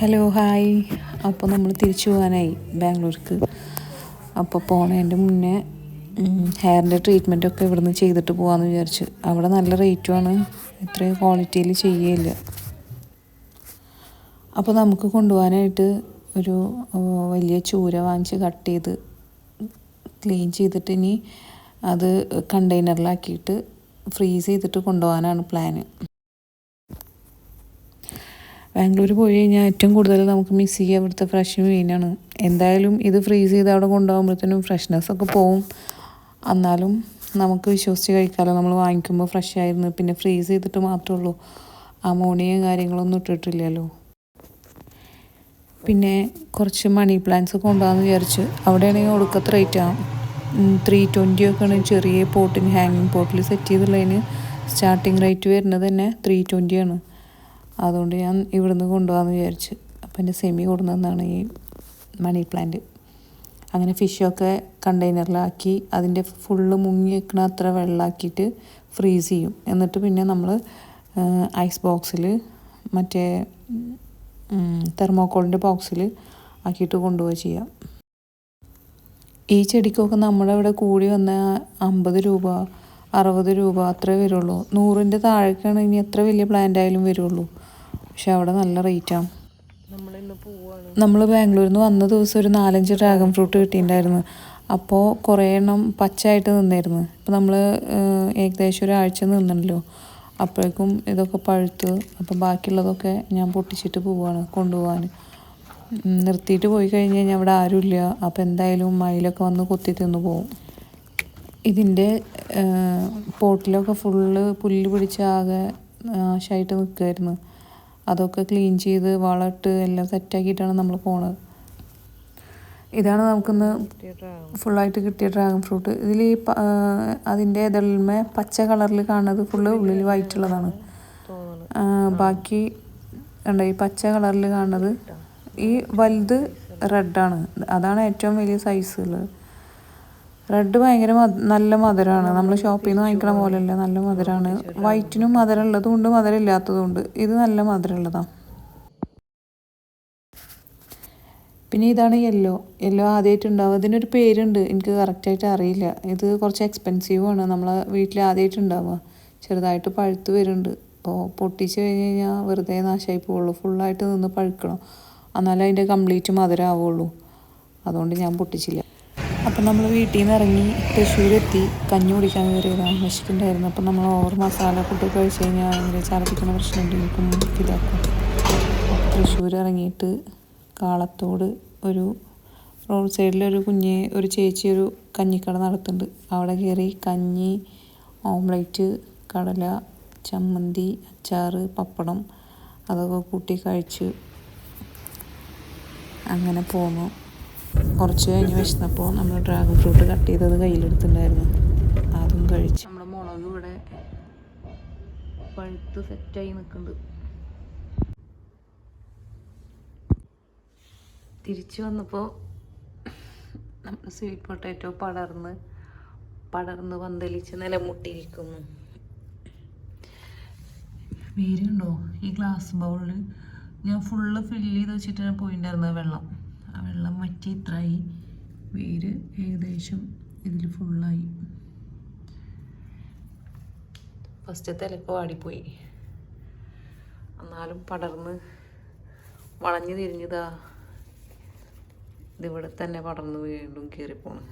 Hello hi. അപ്പോൾ നമ്മൾ തിരിച്ചു പോകാനായി ബാംഗ്ലൂർക്ക്. അപ്പോൾ പോണതിൻ്റെ മുന്നേ ഹെയറിൻ്റെ ട്രീറ്റ്മെൻറ്റൊക്കെ ഇവിടുന്ന് ചെയ്തിട്ട് പോകാമെന്ന് വിചാരിച്ചു. അവിടെ നല്ല റേറ്റുമാണ്, ഇത്രയും ക്വാളിറ്റിയിൽ ചെയ്യുകയില്ല. അപ്പോൾ നമുക്ക് കൊണ്ടുപോകാനായിട്ട് ഒരു വലിയ ചൂര വാങ്ങിച്ച് കട്ട് ചെയ്ത് ക്ലീൻ ചെയ്തിട്ട് ഇനി അത് കണ്ടെയ്നറിലാക്കിയിട്ട് ഫ്രീസ് ചെയ്തിട്ട് കൊണ്ടുപോകാനാണ് പ്ലാന്. ബാംഗ്ലൂർ പോയി കഴിഞ്ഞാൽ ഏറ്റവും കൂടുതൽ നമുക്ക് മിസ് ചെയ്യുക ഇവിടുത്തെ ഫ്രഷ് മീനാണ്. എന്തായാലും ഇത് ഫ്രീസ് ചെയ്ത് അവിടെ കൊണ്ടുപോകുമ്പോഴത്തേനും ഫ്രഷ്നെസ്സൊക്കെ പോവും. എന്നാലും നമുക്ക് വിശ്വസിച്ച് കഴിക്കാമല്ലോ. നമ്മൾ വാങ്ങിക്കുമ്പോൾ ഫ്രഷ് ആയിരുന്നു. പിന്നെ ഫ്രീസ് ചെയ്തിട്ട് മാത്രമേ ഉള്ളൂ, അമോണിയയും കാര്യങ്ങളൊന്നും ഇട്ടിട്ടില്ലല്ലോ. പിന്നെ കുറച്ച് മണി പ്ലാന്റ്സ് കൊണ്ടുപോകാമെന്ന് വിചാരിച്ച്. അവിടെയാണെങ്കിൽ ഒടുക്കത്തെ റേറ്റാണ്. 320 ഒക്കെയാണ് ചെറിയ പോട്ടിന്, ഹാങ്ങിങ് പോട്ടിൽ സെറ്റ് ചെയ്തുള്ളതിന് സ്റ്റാർട്ടിങ് റേറ്റ് വരുന്നത് തന്നെ 320 ആണ്. അതുകൊണ്ട് ഞാൻ ഇവിടുന്ന് കൊണ്ടുപോകാമെന്ന് വിചാരിച്ചു. അപ്പോൾ എൻ്റെ സെമി കൊണ്ടുവന്നതാണ് ഈ മണി പ്ലാന്റ്. അങ്ങനെ ഫിഷൊക്കെ കണ്ടെയ്നറിലാക്കി അതിൻ്റെ ഫുള്ള് മുങ്ങി വെക്കണ അത്ര വെള്ളമാക്കിയിട്ട് ഫ്രീസ് ചെയ്യും. എന്നിട്ട് പിന്നെ നമ്മൾ ഐസ് ബോക്സിൽ, മറ്റേ തെർമോക്കോളിൻ്റെ ബോക്സിൽ ആക്കിയിട്ട് കൊണ്ടുപോവുക ചെയ്യാം. ഈ ചെടിക്കൊക്കെ നമ്മുടെ ഇവിടെ കൂടി വന്ന 50 രൂപ 60 രൂപ അത്രേ വരുള്ളൂ. 100ൻ്റെ താഴേക്കാണ് ഇനി എത്ര വലിയ പ്ലാന്റ് ആയാലും വരുള്ളൂ. പക്ഷെ അവിടെ നല്ല റേറ്റാണ്. നമ്മൾ ബാംഗ്ലൂരിൽ നിന്ന് വന്ന ദിവസം ഒരു 4-5 ഡ്രാഗൺ ഫ്രൂട്ട് കിട്ടിയിട്ടുണ്ടായിരുന്നു. അപ്പോൾ കുറേ എണ്ണം പച്ചയായിട്ട് നിന്നായിരുന്നു. ഇപ്പോൾ നമ്മൾ ഏകദേശം ഒരാഴ്ച നിന്നല്ലോ. അപ്പോഴേക്കും ഇതൊക്കെ പഴുത്ത്. അപ്പോൾ ബാക്കിയുള്ളതൊക്കെ ഞാൻ പൊട്ടിച്ചിട്ട് കൊണ്ടുപോകാൻ. നിർത്തിയിട്ട് പോയി കഴിഞ്ഞ് കഴിഞ്ഞാൽ അവിടെ ആരുമില്ല. അപ്പോൾ എന്തായാലും മയിലൊക്കെ വന്ന് കൊത്തി തിന്നു പോകും. ഇതിൻ്റെ പോട്ടിലൊക്കെ ഫുള്ള് പുല്ല് പിടിച്ച് ആകെ നാശമായിട്ട് നിൽക്കുമായിരുന്നു. അതൊക്കെ ക്ലീൻ ചെയ്ത് വളമിട്ട് എല്ലാം സെറ്റാക്കിയിട്ടാണ് നമ്മൾ പോണത്. ഇതാണ് നമുക്കിന്ന് ഫുള്ളായിട്ട് കിട്ടിയ ഡ്രാഗൺ ഫ്രൂട്ട്. ഇതിൽ ഈ അതിൻ്റെ ഇതളിന്മേ പച്ച കളറിൽ കാണുന്നത് ഫുള്ള് ഉള്ളിൽ വൈറ്റുള്ളതാണ്. ബാക്കി ഉണ്ട് ഈ പച്ച കളറിൽ കാണുന്നത്. ഈ വലുത് റെഡാണ്. അതാണ് ഏറ്റവും വലിയ സൈസ് ഉള്ളത്. റെഡ് ഭയങ്കര നല്ല മധുരമാണ്. നമ്മൾ ഷോപ്പിൽ നിന്ന് വാങ്ങിക്കണ പോലെയല്ല, നല്ല മധുരമാണ്. വൈറ്റിനും മധുരം ഉള്ളതും ഉണ്ട്, മധുരം ഇല്ലാത്തതും ഉണ്ട്. ഇത് നല്ല മധുരം ഉള്ളതാണ്. പിന്നെ ഇതാണ് യെല്ലോ ആദ്യമായിട്ട് ഉണ്ടാവുക. ഇതിനൊരു പേരുണ്ട്, എനിക്ക് കറക്റ്റായിട്ട് അറിയില്ല. ഇത് കുറച്ച് എക്സ്പെൻസീവാണ്. നമ്മൾ വീട്ടിൽ ആദ്യമായിട്ട് ഉണ്ടാവുക. ചെറുതായിട്ട് പഴുത്ത് വരുന്നുണ്ട്. അപ്പോൾ പൊട്ടിച്ച് കഴിഞ്ഞ് കഴിഞ്ഞാൽ വെറുതെ നാശമായി പോവുള്ളൂ. ഫുള്ളായിട്ട് നിന്ന് പഴുക്കണം, എന്നാലേ അതിൻ്റെ കംപ്ലീറ്റ് മധുരം ആവുള്ളൂ. അതുകൊണ്ട് ഞാൻ പൊട്ടിച്ചില്ല. അപ്പം നമ്മൾ വീട്ടിൽ നിന്ന് ഇറങ്ങി തൃശ്ശൂരെത്തി. കഞ്ഞി കുടിക്കാൻ കയറിയതാണ്, വിശക്കുന്നുണ്ടായിരുന്നു. അപ്പം നമ്മൾ ഓവർ മസാല ഫുഡ് കഴിച്ച് കഴിഞ്ഞാൽ ഭയങ്കര ഛർദ്ദിക്കുന്ന പ്രശ്നമുണ്ട്, എനിക്കും ഇതാക്കും. തൃശ്ശൂർ ഇറങ്ങിയിട്ട് കാളത്തോട് ഒരു റോഡ് സൈഡിലൊരു ഒരു ചേച്ചി ഒരു കഞ്ഞിക്കട നടത്തുന്നുണ്ട്. അവിടെ കയറി കഞ്ഞി, ഓംലെറ്റ്, കടല, ചമ്മന്തി, അച്ചാർ, പപ്പടം അതൊക്കെ കൂട്ടി കഴിച്ച് അങ്ങനെ പോന്നു. കുറച്ച് കഴിഞ്ഞ് വിശന്നപ്പോൾ നമ്മൾ ഡ്രാഗൺ ഫ്രൂട്ട് കട്ട് ചെയ്തത് കയ്യിലെടുത്തിട്ടുണ്ടായിരുന്നു, അതും കഴിച്ച്. നമ്മുടെ മുളക് ഇവിടെ പഴുത്ത് സെറ്റായി നിൽക്കുന്നുണ്ട്. തിരിച്ചു വന്നപ്പോൾ നമ്മുടെ സ്വീറ്റ് പൊട്ടാറ്റോ പടർന്ന് പന്തലിച്ച് നിലമുട്ടിയിരിക്കുന്നു. വേരുണ്ടോ? ഈ ഗ്ലാസ് ബൗളിൽ ഞാൻ ഫുള്ള് ഫില്ല് ചെയ്ത് വെച്ചിട്ടാണ് പോയിട്ടുണ്ടായിരുന്നത് വെള്ളം. ആ വെള്ളം വറ്റി ഇത്രയായി. വേര് ഏകദേശം ഇതിൽ ഫുള്ളായി. ഫസ്റ്റത്തെ ഇലക്കെ വാടിപ്പോയി, എന്നാലും പടർന്ന് വളഞ്ഞു തിരിഞ്ഞതാ ഇതിവിടെ തന്നെ പടർന്ന് വീണ്ടും കയറിപ്പോണം.